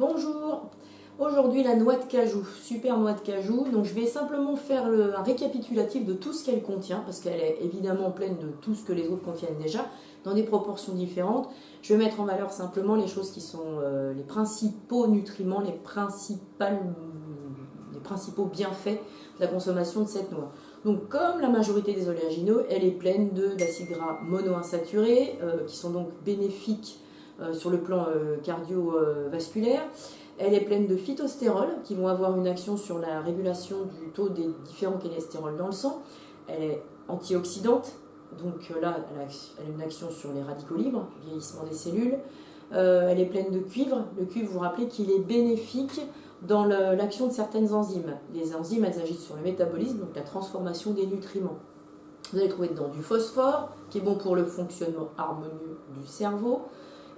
Bonjour, aujourd'hui la noix de cajou, super noix de cajou. Donc je vais simplement faire un récapitulatif de tout ce qu'elle contient, parce qu'elle est évidemment pleine de tout ce que les autres contiennent déjà, dans des proportions différentes. Je vais mettre en valeur simplement les choses qui sont les principaux nutriments, les principaux bienfaits de la consommation de cette noix. Donc comme la majorité des oléagineux, elle est pleine d'acides gras monoinsaturés, qui sont donc bénéfiques sur le plan cardiovasculaire. Elle est pleine de phytostérols qui vont avoir une action sur la régulation du taux des différents cholestérols dans le sang. Elle est antioxydante, donc là elle a une action sur les radicaux libres, vieillissement des cellules. Elle est pleine de cuivre. Le cuivre, vous vous rappelez qu'il est bénéfique dans l'action de certaines enzymes. Les enzymes, elles agissent sur le métabolisme, donc la transformation des nutriments. Vous allez trouver dedans du phosphore, qui est bon pour le fonctionnement harmonieux du cerveau.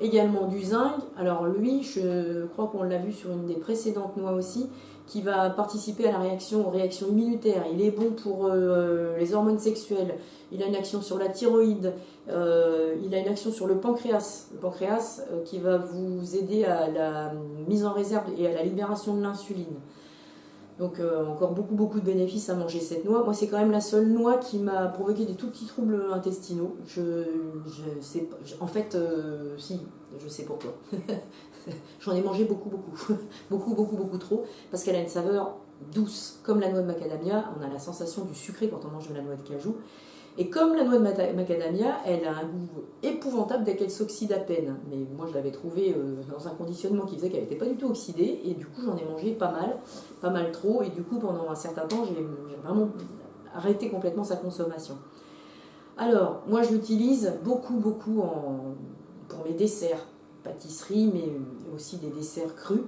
Également du zinc. Alors lui, je crois qu'on l'a vu sur une des précédentes noix aussi, qui va participer à aux réactions immunitaires. Il est bon pour les hormones sexuelles. Il a une action sur la thyroïde. Il a une action sur le pancréas. Le pancréas qui va vous aider à la mise en réserve et à la libération de l'insuline. Donc encore beaucoup de bénéfices à manger cette noix. Moi, c'est quand même la seule noix qui m'a provoqué des tout petits troubles intestinaux. Si, je sais pourquoi. J'en ai mangé beaucoup trop, parce qu'elle a une saveur douce, comme la noix de macadamia. On a la sensation du sucré quand on mange de la noix de cajou. Et comme la noix de macadamia, elle a un goût épouvantable dès qu'elle s'oxyde à peine. Mais moi, je l'avais trouvée dans un conditionnement qui faisait qu'elle n'était pas du tout oxydée. Et du coup, j'en ai mangé pas mal trop. Et du coup, pendant un certain temps, j'ai vraiment arrêté complètement sa consommation. Alors, moi, je l'utilise beaucoup pour mes desserts, pâtisserie, mais aussi des desserts crus.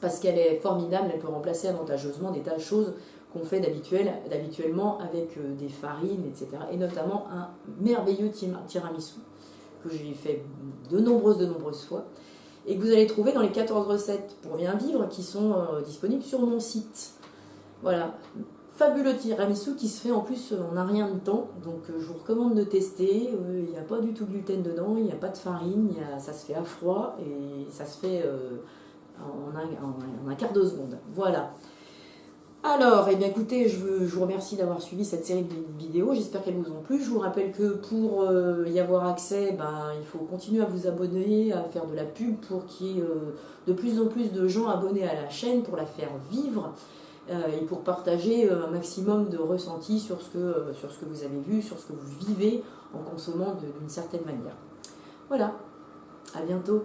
Parce qu'elle est formidable, elle peut remplacer avantageusement des tas de choses qu'on fait d'habituellement avec des farines, etc. Et notamment un merveilleux tiramisu que j'ai fait de nombreuses fois et que vous allez trouver dans les 14 recettes pour bien vivre qui sont disponibles sur mon site. Voilà, fabuleux tiramisu qui se fait en plus en un rien de temps, donc je vous recommande de tester. Il n'y a pas du tout de gluten dedans, il n'y a pas de farine, ça se fait à froid et ça se fait en un quart de seconde. Voilà. Alors, eh bien écoutez, je vous remercie d'avoir suivi cette série de vidéos, j'espère qu'elles vous ont plu. Je vous rappelle que pour y avoir accès, il faut continuer à vous abonner, à faire de la pub pour qu'il y ait de plus en plus de gens abonnés à la chaîne, pour la faire vivre et pour partager un maximum de ressentis sur ce que vous avez vu, sur ce que vous vivez en consommant d'une certaine manière. Voilà, à bientôt.